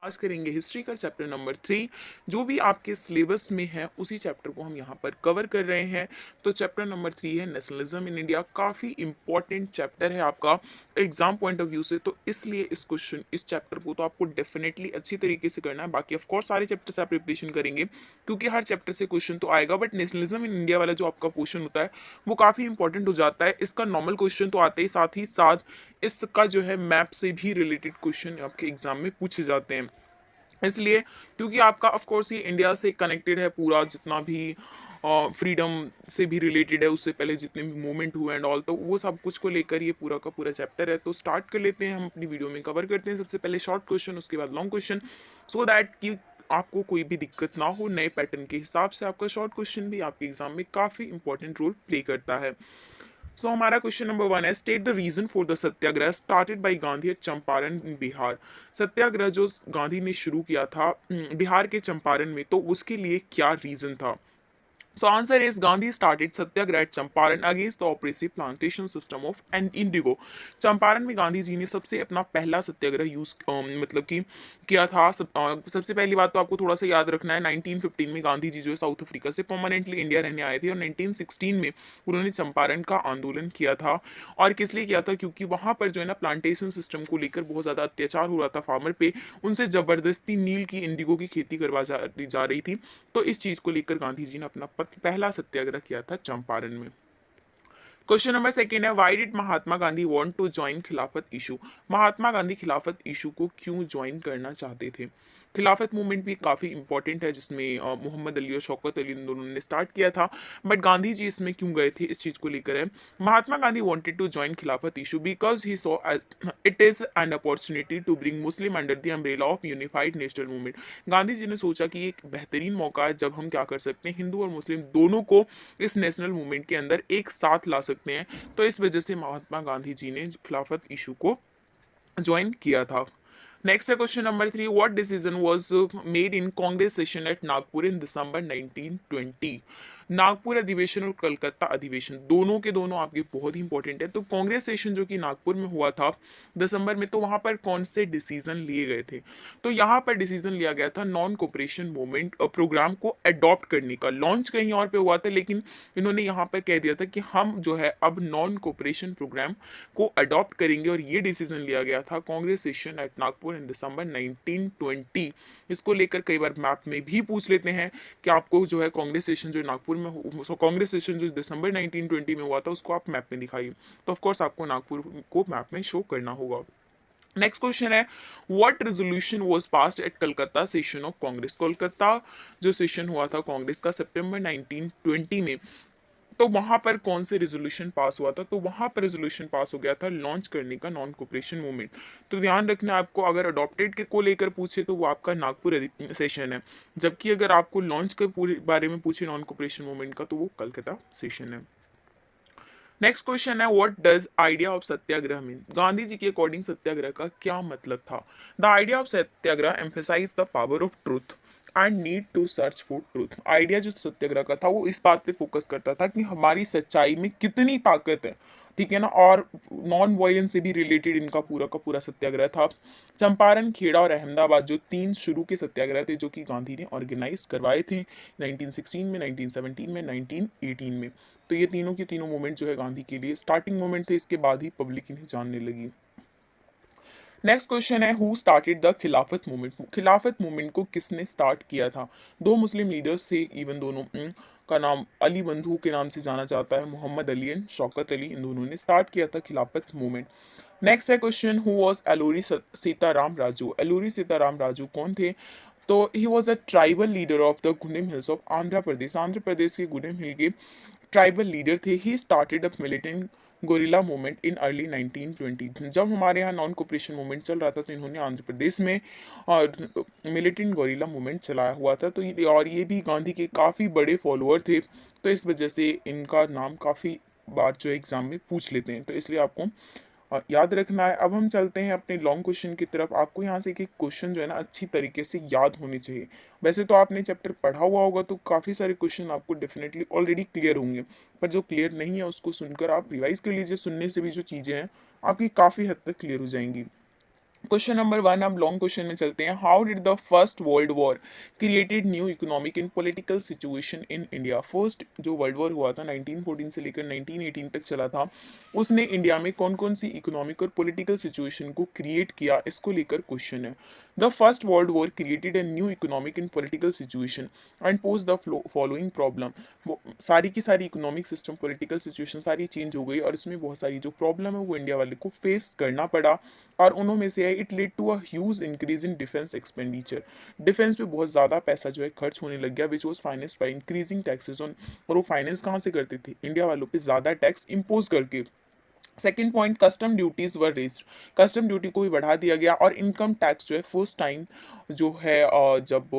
आज करेंगे हिस्ट्री का चैप्टर नंबर 3। जो भी आपके सिलेबस में है उसी चैप्टर को हम यहाँ पर कवर कर रहे हैं। तो चैप्टर नंबर 3 है नेशनलिज्म इन इंडिया। काफ़ी इंपॉर्टेंट चैप्टर है आपका एग्जाम पॉइंट ऑफ व्यू से, तो इसलिए इस चैप्टर को तो आपको डेफिनेटली अच्छी तरीके से करना है। बाकी ऑफ कोर्स सारे चैप्टर से आप प्रिपरेशन करेंगे क्योंकि हर चैप्टर से क्वेश्चन तो आएगा, बट नेशनलिज्म इन इंडिया वाला जो आपका क्वेश्चन होता है वो काफ़ी इंपॉर्टेंट हो जाता है। इसका नॉर्मल क्वेश्चन तो आते ही साथ इसका जो है मैप से भी रिलेटेड क्वेश्चन आपके एग्जाम में पूछे जाते हैं। इसलिए क्योंकि आपका ऑफ कोर्स ये इंडिया से कनेक्टेड है, पूरा जितना भी फ्रीडम से भी रिलेटेड है, उससे पहले जितने भी मूवमेंट हुए एंड ऑल, तो वो सब कुछ को लेकर ये पूरा का पूरा चैप्टर है। तो स्टार्ट कर लेते हैं, हम अपनी वीडियो में कवर करते हैं सबसे पहले शॉर्ट क्वेश्चन, उसके बाद लॉन्ग क्वेश्चन, सो दैट कि आपको कोई भी दिक्कत ना हो। नए पैटर्न के हिसाब से आपका शॉर्ट क्वेश्चन भी आपके एग्जाम में काफ़ी इंपॉर्टेंट रोल प्ले करता है। सो हमारा क्वेश्चन नंबर 1 है, state the reason for the satyagraha started by Gandhi at Champaran in Bihar. Satyagraha जो गांधी ने शुरू किया था बिहार के चंपारण में, तो उसके लिए क्या रीजन था? So answer is Gandhi started Satyagraha at Champaran against the oppressive plantation system of and indigo। Champaran में गांधी जी ने सबसे अपना पहला सत्याग्रह मतलब कि किया था। सबसे पहली बात तो आपको थोड़ा सा याद रखना है, 1915 में गांधी जी जो है साउथ अफ्रीका से परमानेंटली इंडिया रहने आए थे और 1916 में उन्होंने चंपारण का आंदोलन किया था। और किस लिए किया था? क्योंकि वहां पर जो है ना प्लांटेशन सिस्टम को लेकर बहुत ज़्यादा अत्याचार हो रहा था फार्मर पे, उनसे ज़बरदस्ती नील की इंडिगो की खेती जा रही थी। तो इस चीज को लेकर गांधी जी ने अपना पहला सत्याग्रह किया था चंपारण में। क्वेश्चन नंबर सेकेंड है, why did Mahatma Gandhi want to join Khilafat issue. Mahatma Gandhi Khilafat issue को क्यों ज्वाइन करना चाहते थे? खिलाफत मूवमेंट भी काफ़ी इंपॉर्टेंट है, जिसमें मोहम्मद अली और शौकत अली इन दोनों ने स्टार्ट किया था। बट गांधी जी इसमें क्यों गए थे, इस चीज़ को लेकर है। Mahatma Gandhi wanted to join Khilafat issue because he saw it is an opportunity to bring Muslim under the umbrella of unified national movement. Gandhi ji ने सोचा कि ये एक बेहतरीन मौका है जब हम क्या कर सकते हैं, हिंदू और मुस्लिम दोनों को इस नेशनल मूवमेंट के अंदर एक साथ ला सकते हैं। तो इस वजह से महात्मा गांधी जी ने खिलाफत इशू को ज्वाइन किया था। नेक्स्ट है question number 3, what decision was made in Congress session at Nagpur in December 1920। Nagpur अधिवेशन और कलकत्ता अधिवेशन दोनों के दोनों आपके बहुत ही इंपॉर्टेंट है। तो कांग्रेस सेशन जो कि नागपुर में हुआ था दिसंबर में, तो वहां पर कौन से डिसीजन लिए गए थे? तो यहाँ पर डिसीजन लिया गया था नॉन कोऑपरेशन मूवमेंट प्रोग्राम को अडॉप्ट करने का। लॉन्च कहीं और पे हुआ था, लेकिन इन्होंने यहाँ पर कह दिया था कि हम जो है अब नॉन कोऑपरेशन प्रोग्राम को अडॉप्ट करेंगे, और ये डिसीजन लिया गया था Congress session at Nagpur in December 1920। इसको लेकर कई बार मैप में भी पूछ लेते हैं कि आपको जो है कांग्रेस सेशन जो नागपुर में कांग्रेस सेशन जो दिसंबर 1920 में हुआ था उसको आप मैप में दिखाइए। तो ऑफ कोर्स आपको नागपुर को मैप में शो करना होगा। नेक्स्ट क्वेश्चन है, what resolution was passed at Calcutta session of Congress. Kolkata जो सेशन हुआ था कांग्रेस का सितंबर 1920 में, तो वहां पर कौन से रेजोल्यूशन पास हुआ था? तो वहां पर रेजोल्यूशन पास हो गया था लॉन्च करने का नॉन कोऑपरेशन मूवमेंट। तो ध्यान रखना है आपको, अगर अडॉप्टेड के को लेकर पूछे तो वो आपका नागपुर सेशन है, जबकि अगर आपको लॉन्च के पूरे बारे में पूछे नॉन कोऑपरेशन मूवमेंट का, तो वो कलकत्ता सेशन है। नेक्स्ट क्वेश्चन है, what does idea of satyagraha mean. Gandhi ji के अकॉर्डिंग सत्याग्रह का क्या मतलब था? The idea of satyagraha emphasize the power of truth and need to search for truth. Idea जो सत्याग्रह का था वो इस बात पे फोकस करता था कि हमारी सच्चाई में कितनी ताकत है, ठीक है ना, और नॉन वायलेंस से भी रिलेटेड इनका पूरा का पूरा सत्याग्रह था। चंपारण, खेड़ा और अहमदाबाद जो तीन शुरू के सत्याग्रह थे जो कि गांधी ने ऑर्गेनाइज करवाए थे 1916 में, 1917 में, 1918 में। तो ये तीनों के तीनों मोमेंट जो है गांधी के लिए स्टार्टिंग मोमेंट थे, इसके बाद ही पब्लिक इन्हें जानने लगी। नेक्स्ट क्वेश्चन है, हु स्टार्टेड द खिलाफत मूवमेंट। खिलाफत मूवमेंट को किसने स्टार्ट किया था? दो मुस्लिम लीडर्स थे, इवन दोनों का नाम अली बंधु के नाम से जाना जाता है, मोहम्मद अली एंड शौकत अली, इन दोनों ने स्टार्ट किया था खिलाफत मूवमेंट। नेक्स्ट है question, who was Alluri Sitarama Raju. Alluri Sitarama Raju कौन थे? तो he was a tribal leader of the Gunim hills of Andhra Pradesh. Andhra Pradesh के गुनिम हिल के ट्राइबल लीडर थे। He started a militant guerrilla movement in early 1920। जब हमारे यहाँ नॉन कोऑपरेशन मूवमेंट चल रहा था, तो इन्होंने आंध्र प्रदेश में और मिलिटेंट गोरिल्ला मूवमेंट चलाया हुआ था। तो और ये भी गांधी के काफ़ी बड़े फॉलोअर थे, तो इस वजह से इनका नाम काफ़ी बार जो एग्जाम में पूछ लेते हैं, तो इसलिए आपको याद रखना है। अब हम चलते हैं अपने लॉन्ग क्वेश्चन की तरफ। आपको यहाँ से एक एक क्वेश्चन जो है ना अच्छी तरीके से याद होने चाहिए। वैसे तो आपने चैप्टर पढ़ा हुआ होगा, तो काफ़ी सारे क्वेश्चन आपको डेफिनेटली ऑलरेडी क्लियर होंगे, पर जो क्लियर नहीं है उसको सुनकर आप रिवाइज कर लीजिए। सुनने से भी जो चीज़ें हैं आपकी काफ़ी हद तक क्लियर हो जाएंगी। क्वेश्चन नंबर 1 हम लॉन्ग क्वेश्चन में चलते हैं। How did the first world war created new economic and political situation in India. First जो वर्ल्ड वॉर हुआ था 1914 से लेकर 1918 तक चला था, उसने इंडिया में कौन कौन सी इकोनॉमिक और पॉलिटिकल सिचुएशन को क्रिएट किया, इसको लेकर क्वेश्चन है। The first world war created a new economic and political situation and pose the following problem. सारी की सारी इकोनॉमिक सिस्टम, पॉलिटिकल सिचुएशन सारी चेंज हो गई और इसमें बहुत सारी जो प्रॉब्लम है वो इंडिया वाले को फेस करना पड़ा। और उनमें से है it led to a huge increase in defence expenditure. Defence पे बहुत ज़्यादा पैसा जो है खर्च होने लग गया, which was financed by increasing taxes on. और वो फाइनेंस कहाँ से करते थे? इंडिया वालों पे ज़्यादा टैक्स इम्पोज करके। सेकेंड पॉइंट, कस्टम ड्यूटीज वर रेज्ड। कस्टम ड्यूटी को भी बढ़ा दिया गया और इनकम टैक्स जो है फर्स्ट टाइम जो है जब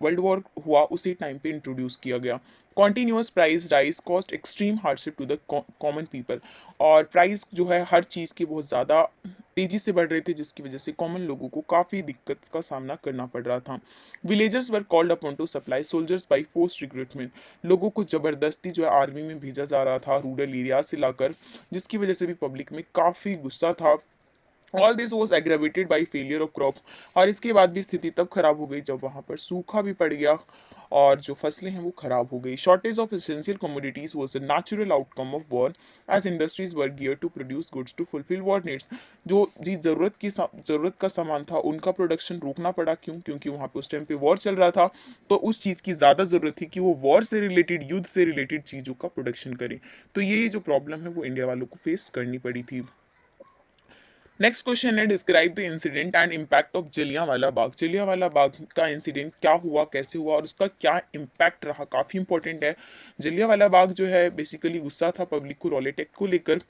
वर्ल्ड वॉर हुआ उसी टाइम पे इंट्रोड्यूस किया गया। Continuous price rise cost extreme hardship to the common people. और प्राइस जो है हर चीज़ की बहुत ज़्यादा तेजी से बढ़ रहे थे, जिसकी वजह से कॉमन लोगों को काफ़ी दिक्कत का सामना करना पड़ रहा था। Villagers were called upon two supply soldiers by force recruitment. लोगों को ज़बरदस्ती जो है आर्मी में भेजा जा रहा था रूरल एरिया से लाकर, जिसकी वजह से भी पब्लिक में काफ़ी गुस्सा था। All this was aggravated by failure of crop. और इसके बाद भी स्थिति तब खराब हो गई जब वहाँ पर सूखा भी पड़ गया और जो फसलें हैं वो खराब हो गई। Shortage of essential commodities was a natural outcome of war as industries were gear to produce goods to fulfil war needs. जो जी ज़रूरत का सामान था उनका प्रोडक्शन रोकना पड़ा। क्यों? क्योंकि वहाँ पे उस टाइम पे वॉर चल रहा था, तो उस चीज़ की ज़्यादा ज़रूरत थी कि वो वॉर से रिलेटेड, युद्ध से रिलेटेड चीज़ों का प्रोडक्शन करें। तो ये जो प्रॉब्लम है वो इंडिया वालों को फेस करनी पड़ी थी। नेक्स्ट क्वेश्चन है, describe the incident and impact of Jallianwala Bagh. Jallianwala Bagh का इंसिडेंट क्या हुआ, कैसे हुआ और उसका क्या इम्पैक्ट रहा, काफ़ी इंपॉर्टेंट है। जलियांवाला बाग जो है बेसिकली गुस्सा था पब्लिक को रॉलेट एक्ट को लेकर,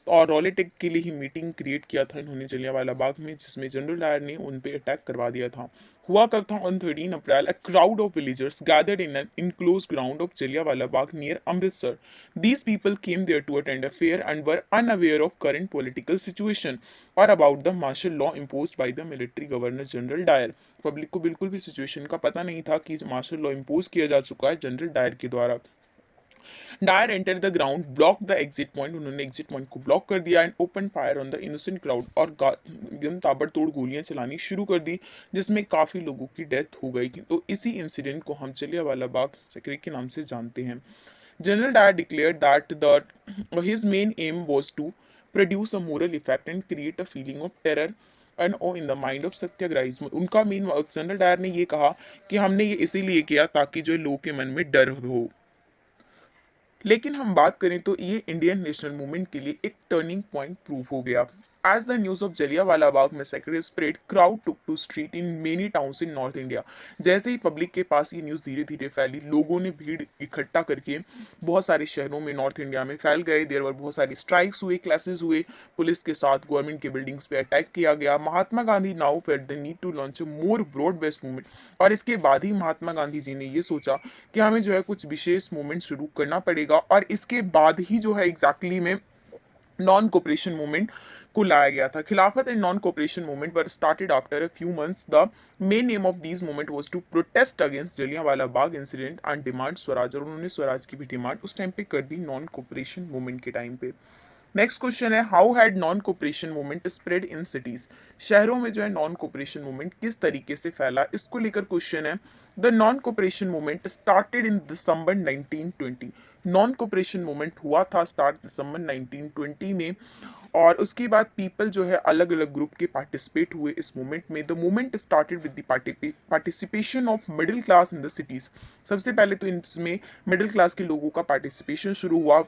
और रॉलेट एक्ट के लिए ही मीटिंग क्रिएट किया था इन्होंने जलियांवाला बाग में, जिसमें जनरल डायर ने उन पे अटैक करवा दिया था। हुआ कब था? On 13 April, a crowd of villagers gathered in an enclosed ground of Jallianwala Bagh near Amritsar. These people came there to attend a fair and were unaware of current political situation or about the martial law imposed by the military governor general Dyer। Public को बिल्कुल भी situation का पता नहीं था कि martial law impose किया जा चुका है जनरल डायर के द्वारा। Dyer enter the ground, block the exit point. उन्होंने एग्जिट पॉइंट को ब्लॉक कर दिया and open fire on the innocent crowd. और एकदम ताबड़तोड़ गोलियां चलानी शुरू कर दी, जिसमें काफ़ी लोगों की डेथ हो गई। तो इसी इंसिडेंट को हम जलियांवाला बाग मैसेकर के नाम से जानते हैं। General Dyer declared that his main aim was to produce a moral effect and create a feeling of terror and awe in the mind of satyagrahis. उनका मेन, जनरल डायर ने ये कहा कि हमने ये इसीलिए किया ताकि जो लोगों के मन में डर हो। लेकिन हम बात करें तो ये इंडियन नेशनल मूवमेंट के लिए एक टर्निंग पॉइंट प्रूव हो गया। As the news of Jallianwala Bagh massacre spread, crowd took to street in many towns in North India। जैसे ही पब्लिक के पास ये न्यूज़ धीरे धीरे फैली, लोगों ने भीड़ इकट्ठा करके बहुत सारे शहरों में नॉर्थ इंडिया में फैल गए। देर वर बहुत सारी स्ट्राइक्स हुए, क्लासेस हुए, पुलिस के साथ गवर्नमेंट के बिल्डिंग्स पे अटैक किया गया। Mahatma Gandhi now felt the need to launch a more broad based movement. और इसके बाद ही महात्मा गांधी जी ने ये सोचा कि हमें जो है कुछ विशेष मूवमेंट शुरू करना पड़ेगा, और इसके बाद ही जो है एग्जैक्टली में नॉन कोऑपरेशन मूवमेंट को लाया गया था। Khilafat and non cooperation movement were started after a few months. The main aim of these movement was to protest against Jallianwala Bagh incident and demand Swaraj. और उन्होंने स्वराज की भी डिमांड उस टाइम पे कर दी नॉन कोऑपरेशन मूवमेंट के टाइम पे। नेक्स्ट क्वेश्चन है, how had non cooperation movement spread in cities. शहरों में जो है नॉन कोऑपरेशन मूवमेंट किस तरीके से फैला, इसको लेकर क्वेश्चन है। The non cooperation movement started in December 1920। Non cooperation movement हुआ था स्टार्ट दिसंबर 1920 में, और उसके बाद पीपल जो है अलग अलग ग्रुप के पार्टिसिपेट हुए इस मूवमेंट में। The movement started with the participation of middle class in the cities. सबसे पहले तो इसमें मिडिल क्लास के लोगों का पार्टिसिपेशन शुरू हुआ।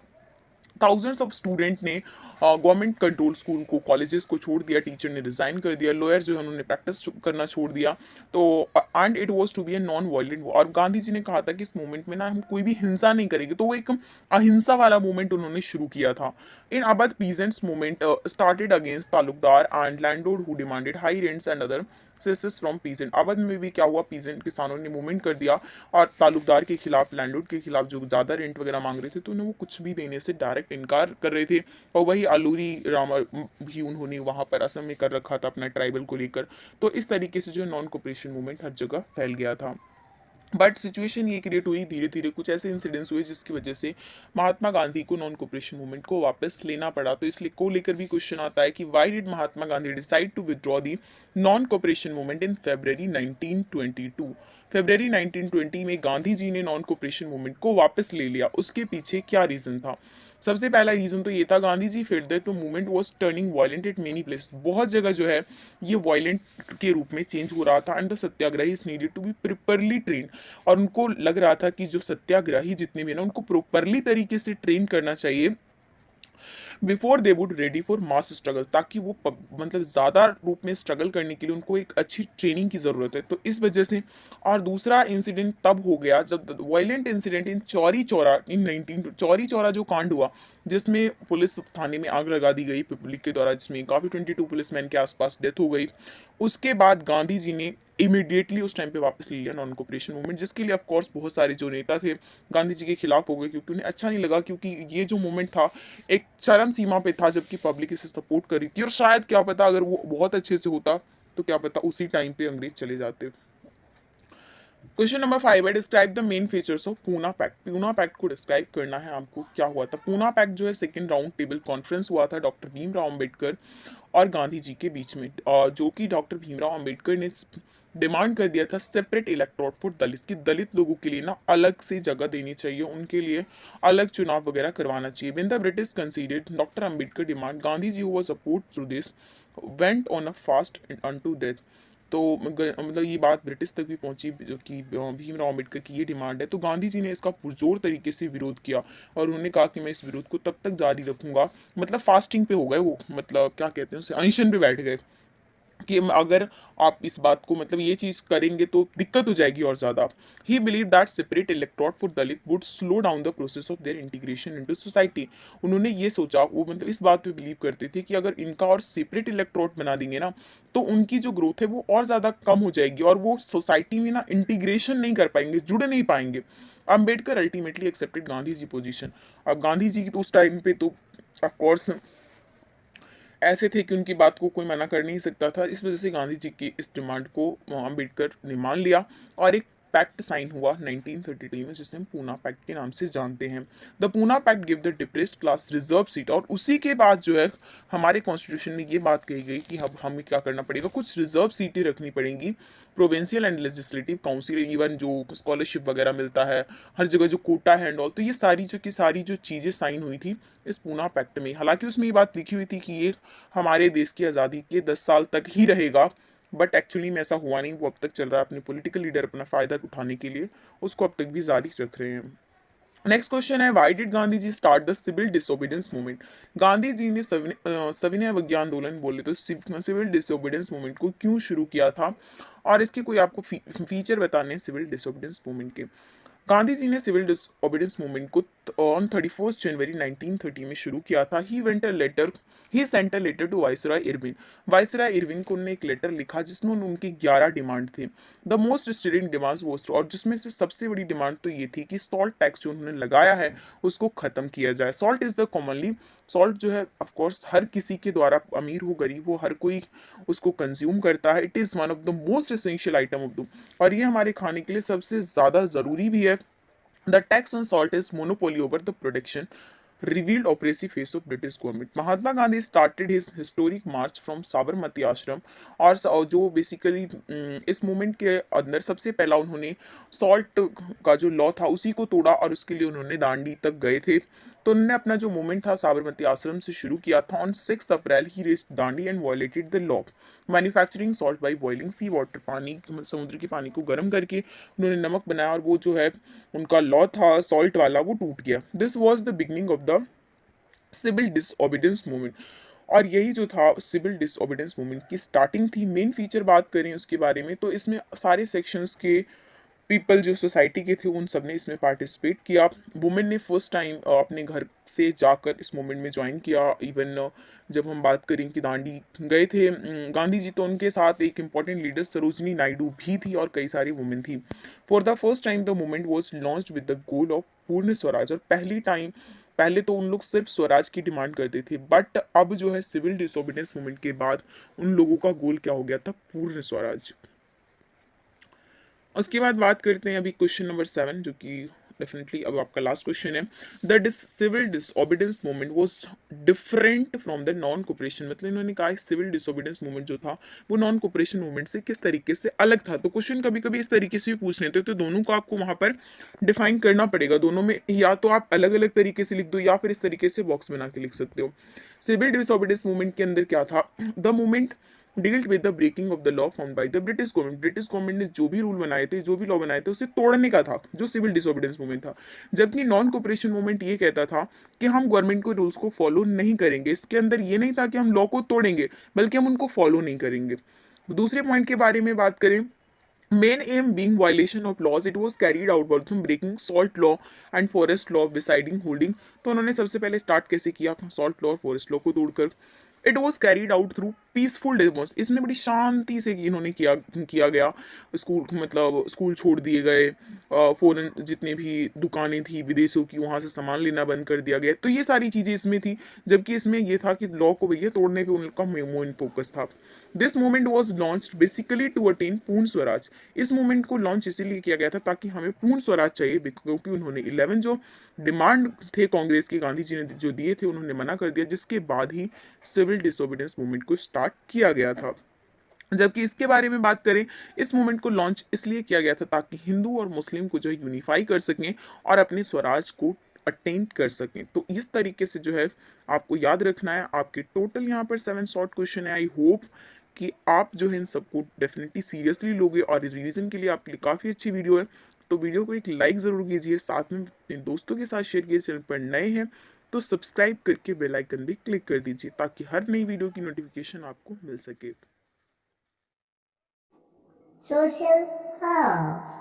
थाउजेंड्स ऑफ स्टूडेंट ने गवर्नमेंट कंट्रोल स्कूल को, कॉलेजेस को छोड़ दिया, टीचर ने रिजाइन कर दिया, लॉयर जो है उन्होंने प्रैक्टिस करना छोड़ दिया। तो and it was to be a non violent. और गांधी जी ने कहा था कि इस मूवमेंट में ना हम कोई भी हिंसा नहीं करेंगे, तो वो एक अहिंसा वाला मूवमेंट उन्होंने शुरू किया था। In Awadh peasants movement started against taluqdar and landlord who demanded high rents and other cesses from peasant. Awadh में भी क्या हुआ, पीजेंट किसानों ने मूवमेंट कर दिया और तालुकदार के खिलाफ, लैंडलॉर्ड के खिलाफ जो ज़्यादा रेंट वगैरह मांग रहे थे, तो उन्हें वो कुछ भी देने से डायरेक्ट इनकार कर रहे थे। और वही अलूरी रामा भी उन्होंने वहाँ पर असम में कर रखा था अपना ट्राइबल को लेकर। तो इस तरीके से जो नॉन कोऑपरेशन मूवमेंट हर जगह फैल गया था। बट सिचुएशन ये क्रिएट हुई, धीरे धीरे कुछ ऐसे इंसिडेंट्स हुए जिसकी वजह से महात्मा गांधी को नॉन कोऑपरेशन मूवमेंट को वापस लेना पड़ा। तो इसलिए को लेकर भी क्वेश्चन आता है कि why did Mahatma Gandhi decide to withdraw the non cooperation movement in February 1922। February 1920 में गांधी जी ने नॉन कोऑपरेशन मूवमेंट को वापस ले लिया, उसके पीछे क्या रीजन था? सबसे पहला रीजन तो ये था, Gandhi ji felt that the movement was turning violent at many places. बहुत जगह जो है ये वायलेंट के रूप में चेंज हो रहा था, and the satyagrahi needed to be properly train. और उनको लग रहा था कि जो सत्याग्रही जितने भी ना उनको प्रॉपरली तरीके से ट्रेन करना चाहिए before they would ready for mass struggle, ताकि वो मतलब ज़्यादा रूप में स्ट्रगल करने के लिए उनको एक अच्छी ट्रेनिंग की ज़रूरत है। तो इस वजह से। और दूसरा इंसिडेंट तब हो गया जब violent incident in Chauri Chaura in 19 Chauri Chaura जो कांड हुआ, जिसमें पुलिस थाने में आग लगा दी गई पब्लिक के द्वारा, जिसमें काफ़ी 22 पुलिसमैन के आसपास डेथ हो गई। उसके बाद गांधी जी ने इमीडिएटली उस टाइम पे वापस ले लिया नॉन कोऑपरेशन मूवमेंट, जिसके लिए ऑफकोर्स बहुत सारे जो नेता थे गांधी जी के खिलाफ हो गए, क्योंकि उन्हें अच्छा नहीं लगा, क्योंकि ये जो मूवमेंट था एक चरम सीमा पे था, जबकि पब्लिक इसे सपोर्ट कर रही थी। और शायद क्या पता अगर वो बहुत अच्छे से होता तो क्या पता उसी टाइम पे अंग्रेज चले जाते। क्वेश्चन नंबर 5 है, describe the main features of Poona pact. Poona pact को डिस्क्राइब करना है आपको, क्या हुआ था। पूना पैक्ट जो है सेकंड राउंड टेबल कॉन्फ्रेंस हुआ था डॉक्टर भीमराव अंबेडकर और गांधी जी के बीच में, और जो कि डॉक्टर भीमराव अंबेडकर ने डिमांड कर दिया था सेपरेट इलेक्टोरेट फॉर दलित, कि दलित लोगों के लिए ना अलग से जगह देनी चाहिए, उनके लिए अलग चुनाव वगैरह करवाना चाहिए। When the British considered doctor Ambedkar demand, Gandhi ji was opposed to this, went on a fast unto death. तो मतलब ये बात ब्रिटिश तक भी पहुंची जो कि भीमराव अम्बेडकर की ये डिमांड है, तो गांधी जी ने इसका पुरजोर तरीके से विरोध किया, और उन्होंने कहा कि मैं इस विरोध को तब तक जारी रखूंगा, मतलब फास्टिंग पे हो गए वो, मतलब क्या कहते हैं उसे, अनशन पे बैठ गए, कि अगर आप इस बात को मतलब ये चीज करेंगे तो दिक्कत हो जाएगी और ज्यादा। ही believe that separate electorate for Dalit would slow down the process of their integration into society. उन्होंने ये सोचा, वो मतलब इस बात पे बिलीव करते थे कि अगर इनका और सेपरेट इलेक्टोरेट बना देंगे ना, तो उनकी जो ग्रोथ है वो और ज्यादा कम हो जाएगी, और वो सोसाइटी में ना इंटीग्रेशन नहीं कर पाएंगे, जुड़ नहीं पाएंगे। Ambedkar ultimately accepted Gandhi ji position. अब गांधी जी की तो उस टाइम पे तो ऑफकोर्स ऐसे थे कि उनकी बात को कोई मना कर नहीं सकता था। इस वजह से गांधी जी की इस डिमांड को अम्बेडकर ने मान लिया, और एक पैक्ट साइन हुआ 1932 में, जिसे हम पूना पैक्ट के नाम से जानते हैं। The Poona pact give the depressed class reserve seat, और उसी के बाद जो है हमारे कॉन्स्टिट्यूशन में ये बात कही गई कि अब हमें क्या करना पड़ेगा, कुछ रिजर्व सीटें रखनी पड़ेंगी। Provincial and legislative council, even जो स्कॉलरशिप वगैरह मिलता है हर जगह, जो कोटा है एंड ऑल, तो ये सारी जो चीज़ें साइन हुई थी इस पूना पैक्ट में। हालांकि उसमें ये बात लिखी हुई थी कि ये हमारे देश की आज़ादी के 10 साल तक ही रहेगा, बट एक्चुअली में ऐसा हुआ नहीं। वो अब तक चल रहा है, अपने पॉलिटिकल लीडर अपना फायदा उठाने के लिए उसको अब तक भी जारी रख रहे हैं। नेक्स्ट क्वेश्चन है, why did Gandhi ji start the civil disobedience movement. Gandhi ji ने सविनय अवज्ञा आंदोलन बोले तो सिविल डिसोबीडियंस मूवमेंट को क्यों शुरू किया था, और इसके कोई आपको फीचर बताने हैं सिविल डिसोबीडियंस मूवमेंट के। गांधी जी ने सिविल डिसओबीडियंस मूवमेंट को ऑन 31 जनवरी 1930 में शुरू किया था। He sent a letter to viceroy Irwin. Viceroy Irwin को उन्होंने एक लेटर लिखा जिसमें उनकी 11 डिमांड थे। द मोस्ट स्टीरिंग डिमांड्स वो, और जिसमें से सबसे बड़ी डिमांड तो ये थी कि सॉल्ट टैक्स जो उन्होंने लगाया है उसको खत्म किया जाए। Salt is the commonly, salt जो है ऑफ कोर्स हर किसी के द्वारा, अमीर हो गरीब हो, हर कोई उसको कंज्यूम करता है। It is one of the most essential item of the, और ये हमारे खाने के लिए सबसे ज़्यादा ज़रूरी भी है। The tax on salt is monopoly over the production revealed oppressive face of British government. Mahatma Gandhi started his historic march from Sabarmati आश्रम, और जो बेसिकली इस मूवमेंट के अंदर सबसे पहला उन्होंने सॉल्ट का जो लॉ था उसी को तोड़ा, और उसके लिए उन्होंने दांडी तक गए थे। तो उन्होंने अपना जो मूवमेंट था साबरमती आश्रम से शुरू किया था। On 6 April he raised Dandi and violated the law manufacturing salt by boiling sea water. पानी, समुद्र के पानी को गर्म करके उन्होंने नमक बनाया, और वो जो है उनका लॉ था सॉल्ट वाला वो टूट गया। This was the beginning of the civil disobedience movement, और यही जो था सिविल डिसओबीडियंस मूवमेंट की स्टार्टिंग थी। मेन फीचर बात करें उसके बारे में, तो इसमें सारे सेक्शंस के पीपल जो सोसाइटी के थे उन सब ने इसमें पार्टिसिपेट किया। वुमेन ने फर्स्ट टाइम अपने घर से जाकर इस मूवमेंट में ज्वाइन किया। इवन जब हम बात करें कि दांडी गए थे गांधी जी, तो उनके साथ एक इंपॉर्टेंट लीडर सरोजनी नायडू भी थी, और कई सारी वुमेन थी। For the first time the movement was launched with the goal of पूर्ण स्वराज, और पहले तो उन लोग सिर्फ स्वराज की डिमांड करते थे, बट अब जो है सिविल डिसोबीडियंस मूवमेंट के बाद उन लोगों का गोल क्या हो गया था, पूर्ण स्वराज। उसके बाद बात करते हैं अभी क्वेश्चन नंबर 7, जो कि डेफिनेटली अब आपका लास्ट क्वेश्चन है। The civil disobedience movement was different from the non cooperation, मतलब इन्होंने कहा सिविल डिसओबीडियंस मूवमेंट जो था वो नॉन कोऑपरेशन मूवमेंट से किस तरीके से अलग था। तो क्वेश्चन कभी कभी इस तरीके से भी पूछ लेते हैं, तो दोनों को आपको वहां पर डिफाइन करना पड़ेगा। दोनों में या तो आप अलग अलग तरीके से लिख दो या फिर इस तरीके से बॉक्स बना के लिख सकते हो। सिविल डिसओबीडियंस मूवमेंट के अंदर क्या था, the movement dealt with the breaking of the law form by the British government. British government ने जो भी रूल बनाए थे, जो भी लॉ बनाए थे, उसे तोड़ने का था, जो सिविल डिसोबीडियंस मूवमेंट था। जबकि नॉन कोऑपरेशन मूवमेंट ये कहता था कि हम गवर्नमेंट को रूल्स को फॉलो नहीं करेंगे। इसके अंदर ये नहीं था कि हम लॉ को तोड़ेंगे, बल्कि हम उनको फॉलो नहीं करेंगे। दूसरे पॉइंट के बारे में बात करें, main aim being violation of laws, it was carried out by them breaking salt law and forest law deciding holding। तो उन्होंने सबसे पहले स्टार्ट कैसे किया, सॉल्ट लॉ और फॉरेस्ट लॉ को तोड़कर। It was carried out through peaceful demos, इसमें बड़ी शांति से इन्होंने किया गया। स्कूल मतलब स्कूल छोड़ दिए गए, फॉरेन जितने भी दुकानें थी विदेशों की वहाँ से सामान लेना बंद कर दिया गया। तो ये सारी चीज़ें इसमें थी, जबकि इसमें ये था कि लॉ को भैया तोड़ने पे उनका मेन फोकस था। This movement was launch basically to attain Purna Swaraj. इस मूवमेंट को लॉन्च इसीलिए किया गया था ताकि हमें पूर्ण स्वराज चाहिए, क्योंकि उन्होंने 11 जो डिमांड थे कांग्रेस के, गांधी जी ने जो दिए थे, उन्होंने मना कर दिया, जिसके बाद ही सिविल डिसोबीडियंस मूवमेंट को स्टार्ट किया गया था। जबकि इसके बारे में बात करें, इस मूवमेंट को लॉन्च इसलिए किया गया था ताकि हिंदू और मुस्लिम को जो है यूनिफाई कर सकें और अपने स्वराज को अटेन कर सकें। तो इस तरीके से जो है आपको याद रखना है। आपके टोटल यहाँ पर 7 शॉर्ट क्वेश्चन है। आई होप कि आप जो है इन सबको डेफिनेटली सीरियसली लोगे और रिवीजन के लिए आपके लिए काफ़ी अच्छी वीडियो है। तो वीडियो को एक लाइक ज़रूर कीजिए, साथ में अपने दोस्तों के साथ शेयर कीजिए। चैनल पर नए हैं तो सब्सक्राइब करके बेल आइकन भी क्लिक कर दीजिए ताकि हर नई वीडियो की नोटिफिकेशन आपको मिल सके। Social Hub.